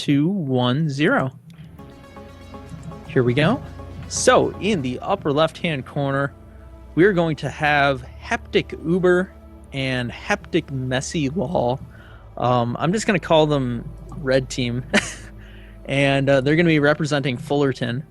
2, 1, 0. Here we go. So in the upper left-hand corner, we're going to have Haptic Uber and Haptic Messy Lol. I'm just going to call them Red Team. And they're going to be representing Fullerton.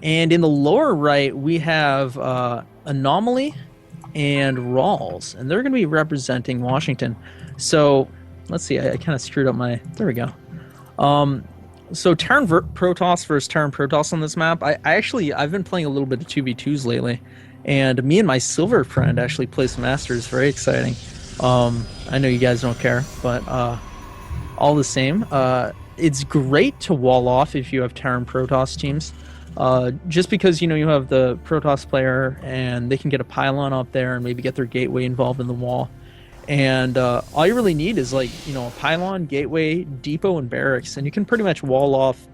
And in the lower right, we have Anomaly and Rawls. And they're going to be representing Washington. So let's see. I kind of screwed up my... There we go. So Terran Protoss versus Terran Protoss on this map. I've been playing a little bit of 2v2s lately. And me and my silver friend actually play some Masters. Very exciting. I know you guys don't care, but all the same, it's great to wall off if you have Terran Protoss teams. Just because, you have the Protoss player and they can get a pylon up there and maybe get their gateway involved in the wall. And all you really need is a pylon, gateway, depot, and barracks. And you can pretty much wall off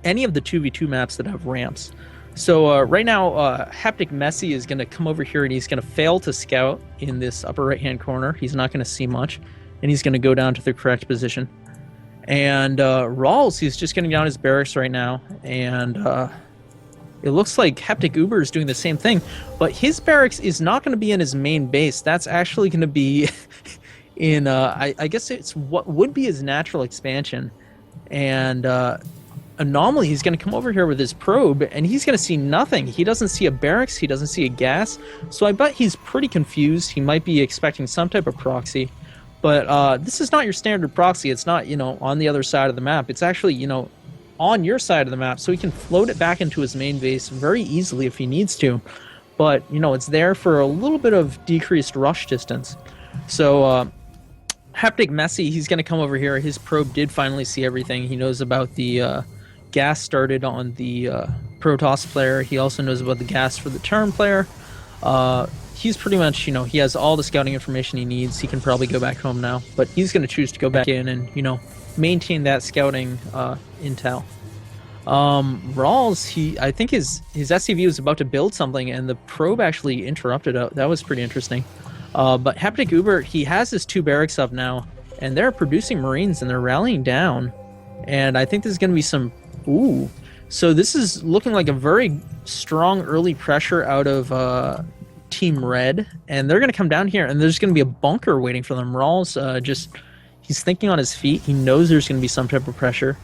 any of the 2v2 maps that have ramps. So right now, Haptic Messy is going to come over here and he's going to fail to scout in this upper right-hand corner. He's not going to see much. And he's going to go down to the correct position. And Rawls, he's just getting down his barracks right now. And it looks like Haptic Uber is doing the same thing. But his barracks is not going to be in his main base. That's actually going to be in, I guess it's what would be his natural expansion. And Anomaly, he's going to come over here with his probe, and he's going to see nothing. He doesn't see a barracks. He doesn't see a gas. So I bet he's pretty confused. He might be expecting some type of proxy. But this is not your standard proxy. It's not, on the other side of the map. It's actually, on your side of the map. So he can float it back into his main base very easily if he needs to. But, it's there for a little bit of decreased rush distance. So Haptic Messy, he's going to come over here. His probe did finally see everything. He knows about the gas started on the Protoss player. He also knows about the gas for the Terran player. He's pretty much, he has all the scouting information he needs. He can probably go back home now, but he's going to choose to go back in and, maintain that scouting intel. Rawls, I think his SCV was about to build something, and the probe actually interrupted it. That was pretty interesting. But Haptic Uber, he has his 2 barracks up now, and they're producing Marines, and they're rallying down. And I think there's going to be some... Ooh. So this is looking like a very strong early pressure out of... Team Red, and they're going to come down here, and there's going to be a bunker waiting for them. Rawls, he's thinking on his feet. He knows there's going to be some type of pressure.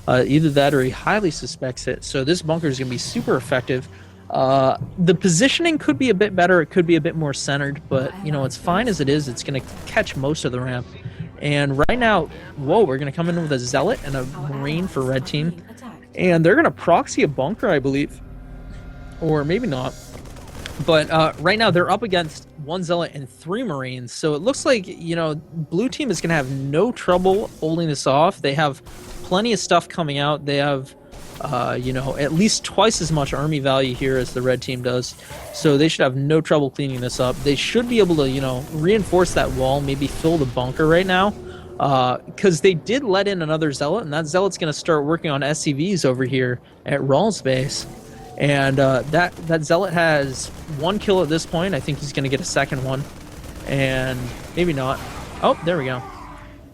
Either that or he highly suspects it. So this bunker is going to be super effective. The positioning could be a bit better. It could be a bit more centered, but, it's fine as it is. It's going to catch most of the ramp. And right now, whoa, we're going to come in with a Zealot and a Marine for Red Team. And they're going to proxy a bunker, I believe. Or maybe not. But right now they're up against 1 Zealot and 3 Marines. So it looks like, Blue Team is going to have no trouble holding this off. They have plenty of stuff coming out. They have, at least twice as much army value here as the Red Team does. So they should have no trouble cleaning this up. They should be able to, reinforce that wall, maybe fill the bunker right now. Because they did let in another Zealot, and that Zealot's going to start working on SCVs over here at Rawls' base. And that Zealot has 1 kill at this point. I think he's going to get a second one. And maybe not. Oh, there we go.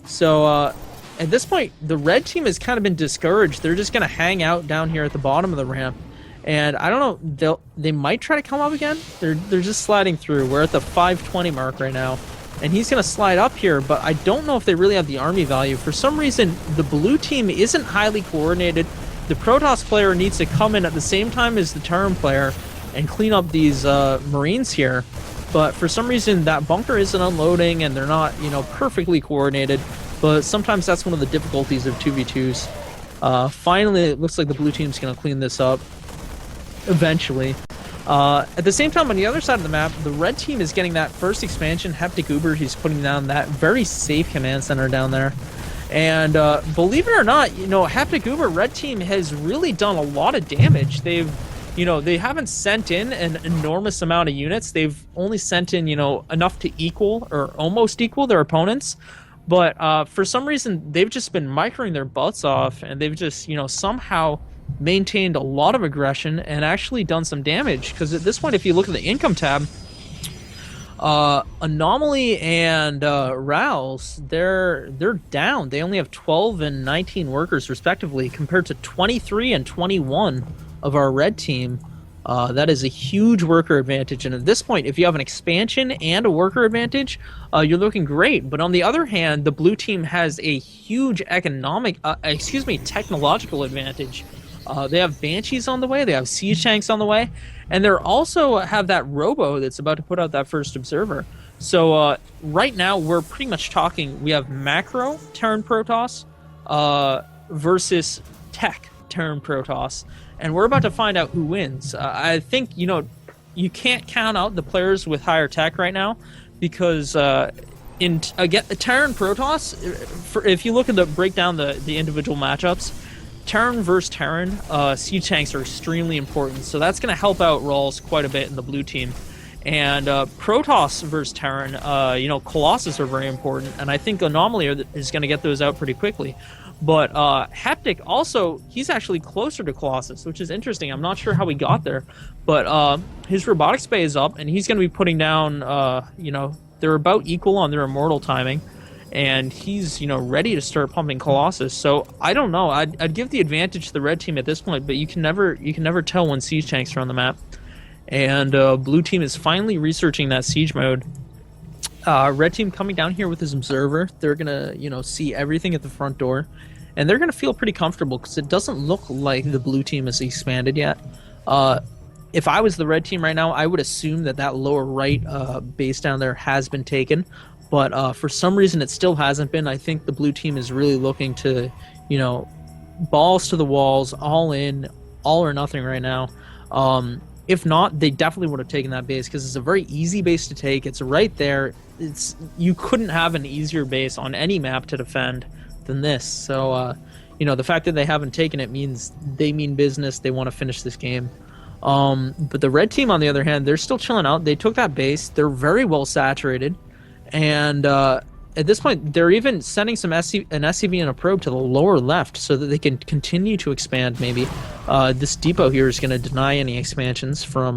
So at this point, the Red Team has kind of been discouraged. They're just going to hang out down here at the bottom of the ramp. And I don't know, they might try to come up again. They're just sliding through. We're at the 520 mark right now. And he's going to slide up here, but I don't know if they really have the army value. For some reason, the Blue Team isn't highly coordinated. The Protoss player needs to come in at the same time as the Terran player and clean up these Marines here. But for some reason, that bunker isn't unloading, and they're not, perfectly coordinated. But sometimes that's one of the difficulties of 2v2s. Finally, it looks like the Blue Team's going to clean this up eventually. At the same time, on the other side of the map, the Red Team is getting that first expansion. Haptic Uber, he's putting down that very safe command center down there. And believe it or not, Haptic Uber Red Team has really done a lot of damage. They've, they haven't sent in an enormous amount of units. They've only sent in, enough to equal or almost equal their opponents. But for some reason, they've just been microing their butts off, and they've just, somehow maintained a lot of aggression and actually done some damage. Because at this point, if you look at the income tab, Anomaly and Rouse, they're down. They only have 12 and 19 workers respectively, compared to 23 and 21 of our red team. That is a huge worker advantage, and at this point, if you have an expansion and a worker advantage, you're looking great. But on the other hand, the blue team has a huge technological advantage. They have Banshees on the way, they have Siege Tanks on the way, and they also have that Robo that's about to put out that first Observer. So right now, we're pretty much talking, we have Macro Terran Protoss versus Tech Terran Protoss, and we're about to find out who wins. I think, you can't count out the players with higher tech right now, because again, Terran Protoss, if you look at break down the individual matchups, Terran versus Terran, Siege Tanks are extremely important, so that's going to help out Rawls quite a bit in the blue team. And Protoss versus Terran, Colossus are very important, and I think Anomaly is going to get those out pretty quickly. But Heptic also, he's actually closer to Colossus, which is interesting. I'm not sure how he got there, but his Robotics Bay is up, and he's going to be putting down, they're about equal on their Immortal timing. And he's, ready to start pumping Colossus. So I don't know. I'd give the advantage to the red team at this point, but you can never tell when siege tanks are on the map. And blue team is finally researching that siege mode. Red team coming down here with his observer. They're gonna, see everything at the front door, and they're gonna feel pretty comfortable because it doesn't look like the blue team is expanded yet. If I was the red team right now, I would assume that lower right base down there has been taken. But for some reason, it still hasn't been. I think the blue team is really looking to, balls to the walls, all in, all or nothing right now. If not, they definitely would have taken that base because it's a very easy base to take. It's right there. You couldn't have an easier base on any map to defend than this. So, the fact that they haven't taken it means they mean business. They want to finish this game. But the red team, on the other hand, they're still chilling out. They took that base. They're very well saturated. And at this point, they're even sending an SCV and a probe to the lower left so that they can continue to expand, maybe. This depot here is going to deny any expansions from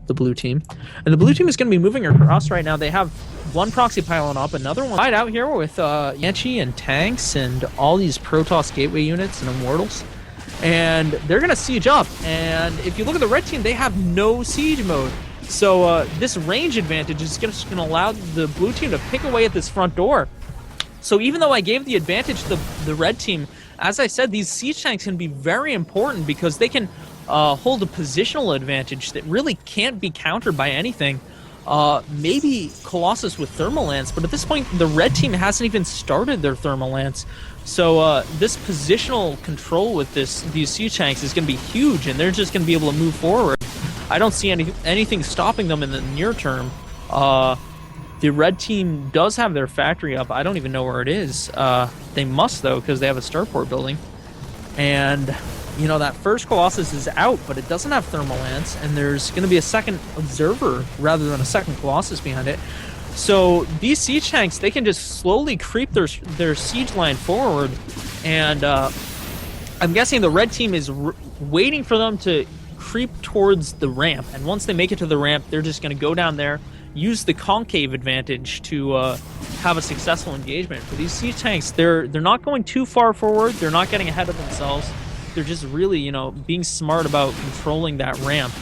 the blue team. And the blue team is going to be moving across right now. They have one proxy pylon up, another one right out here with Yanchi and tanks and all these Protoss gateway units and Immortals. And they're going to siege up. And if you look at the red team, they have no siege mode. So this range advantage is just going to allow the blue team to pick away at this front door. So even though I gave the advantage to the red team, as I said, these siege tanks can be very important because they can hold a positional advantage that really can't be countered by anything. Maybe Colossus with Thermal Lance, but at this point, the red team hasn't even started their Thermal Lance. So this positional control with these siege tanks is going to be huge, and they're just going to be able to move forward. I don't see anything stopping them in the near term. The red team does have their factory up. I don't even know where it is. They must, though, because they have a starport building. And, that first Colossus is out, but it doesn't have Thermal Lance, and there's going to be a second Observer rather than a second Colossus behind it. So these siege tanks, they can just slowly creep their siege line forward, and I'm guessing the red team is waiting for them to creep towards the ramp, and once they make it to the ramp, they're just going to go down there, use the concave advantage to have a successful engagement. For these siege tanks, they're not going too far forward, they're not getting ahead of themselves, they're just really, being smart about controlling that ramp.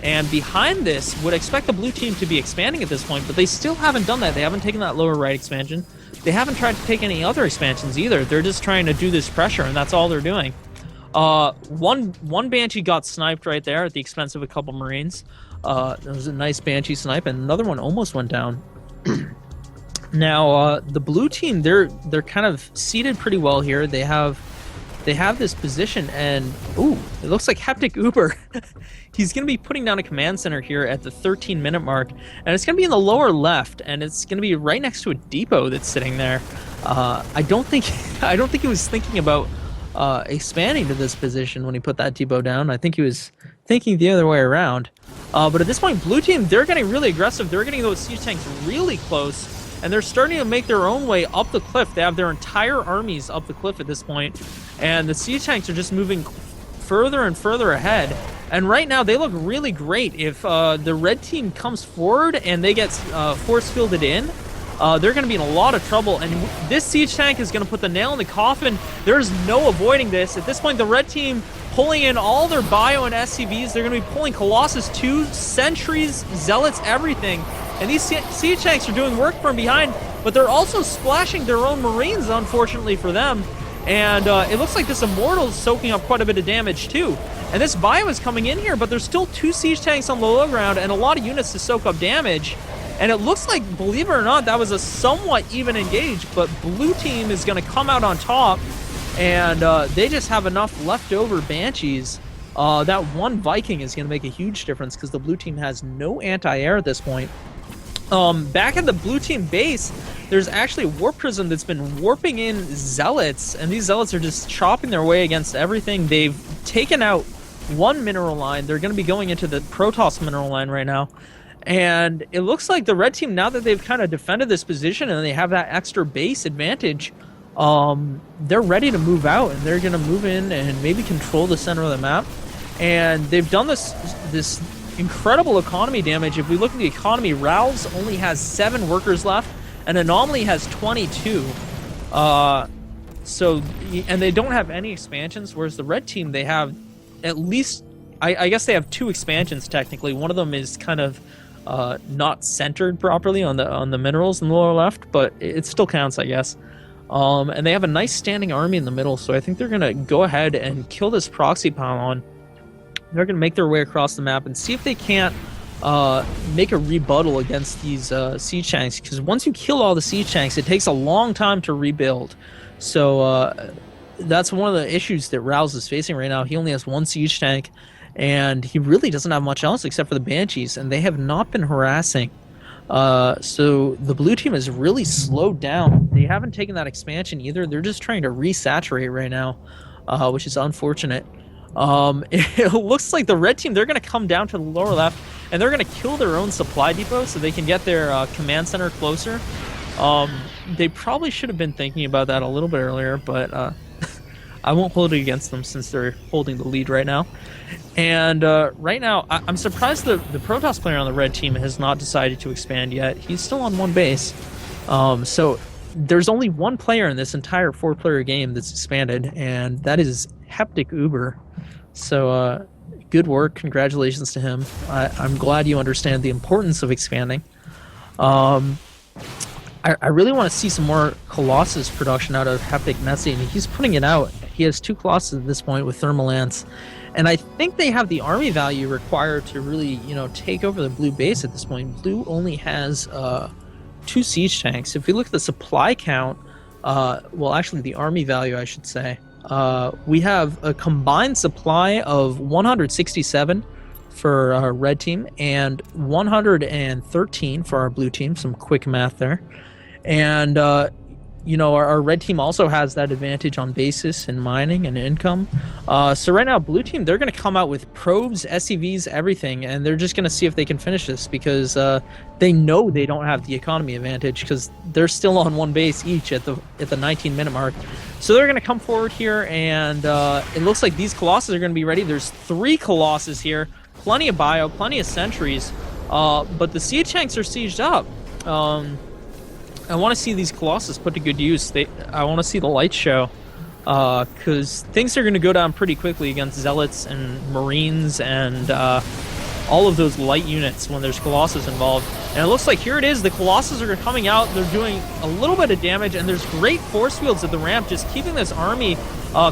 And behind this, would expect the blue team to be expanding at this point, but they still haven't done that. They haven't taken that lower right expansion. They haven't tried to take any other expansions either. They're just trying to do this pressure, and that's all they're doing. One Banshee got sniped right there at the expense of a couple Marines. There was a nice Banshee snipe, and another one almost went down. Now, the blue team, they're kind of seated pretty well here. They have this position, and ooh, it looks like Heptic Uber. He's going to be putting down a command center here at the 13-minute mark, and it's going to be in the lower left, and it's going to be right next to a depot that's sitting there. I don't think he was thinking about expanding to this position when he put that depot down. I think he was thinking the other way around. But at this point, blue team, they're getting really aggressive. They're getting those siege tanks really close, and they're starting to make their own way up the cliff. They have their entire armies up the cliff at this point, and the siege tanks are just moving further and further ahead. And right now, they look really great. If the red team comes forward and they get force fielded in, they're going to be in a lot of trouble. And this siege tank is going to put the nail in the coffin. There's no avoiding this. At this point, the red team pulling in all their bio and SCVs. They're going to be pulling Colossus 2, Sentries, Zealots, everything. And these siege tanks are doing work from behind, but they're also splashing their own Marines, unfortunately for them. And it looks like this Immortal is soaking up quite a bit of damage too. And this bio is coming in here, but there's still 2 siege tanks on the low ground and a lot of units to soak up damage. And it looks like, believe it or not, that was a somewhat even engage, but blue team is going to come out on top, and they just have enough leftover Banshees. That one Viking is going to make a huge difference because the blue team has no anti-air at this point. Back at the blue team base, there's actually a Warp Prism that's been warping in Zealots, and these Zealots are just chopping their way against everything. They've taken out one mineral line. They're going to be going into the Protoss mineral line right now. And it looks like the red team, now that they've kind of defended this position and they have that extra base advantage, they're ready to move out, and they're going to move in and maybe control the center of the map. And they've done this incredible economy damage. If we look at the economy, Ral's only has 7 workers left, and Anomaly has 22. And they don't have any expansions, whereas the red team, they have at least, I guess they have 2 expansions technically. One of them is kind of not centered properly on the minerals in the lower left, but it still counts, I guess. And they have a nice standing army in the middle, so I think they're going to go ahead and kill this proxy pylon. They're going to make their way across the map and see if they can't make a rebuttal against these siege tanks, because once you kill all the siege tanks, it takes a long time to rebuild. So that's one of the issues that Rouse is facing right now. He only has 1 siege tank, and he really doesn't have much else except for the Banshees, and they have not been harassing. So the blue team has really slowed down. They haven't taken that expansion either. They're just trying to resaturate right now, which is unfortunate. It looks like the red team, they're going to come down to the lower left, and they're going to kill their own supply depot so they can get their command center closer. They probably should have been thinking about that a little bit earlier, but I won't hold it against them since they're holding the lead right now. And right now, I'm surprised the Protoss player on the red team has not decided to expand yet. He's still on 1 base. So there's only 1 player in this entire 4-player game that's expanded, and that is Heptic Uber. So good work. Congratulations to him. I'm glad you understand the importance of expanding. I really want to see some more Colossus production out of Heptic Messi, and he's putting it out. He has 2 Colossus at this point with Thermal Lance, and I think they have the army value required to really, take over the blue base at this point. Blue only has 2 siege tanks. If we look at the supply count, well, actually the army value, I should say, we have a combined supply of 167 for our red team and 113 for our blue team. Some quick math there. And, our red team also has that advantage on basis and mining and income. So right now, blue team, they're going to come out with probes, SCVs, everything, and they're just going to see if they can finish this, because they know they don't have the economy advantage because they're still on 1 base each at the 19-minute mark. So they're going to come forward here, and it looks like these Colossus are going to be ready. There's 3 Colossus here, plenty of bio, plenty of sentries, but the siege tanks are sieged up. I want to see these Colossus put to good use. I want to see the light show, because things are going to go down pretty quickly against Zealots and Marines and all of those light units when there's Colossus involved. And it looks like here it is. The Colossus are coming out. They're doing a little bit of damage, and there's great force fields at the ramp, just keeping this army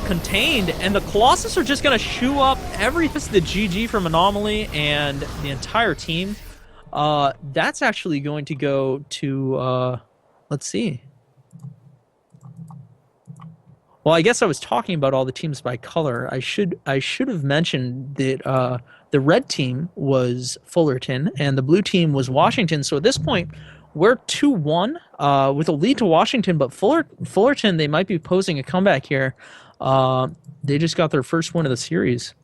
contained. And the Colossus are just going to chew up everything. The GG from Anomaly and the entire team. That's actually going to go to... let's see. Well, I guess I was talking about all the teams by color. I should have mentioned that the red team was Fullerton and the blue team was Washington. So at this point, we're 2-1 with a lead to Washington, but Fullerton, they might be posing a comeback here. They just got their first win of the series.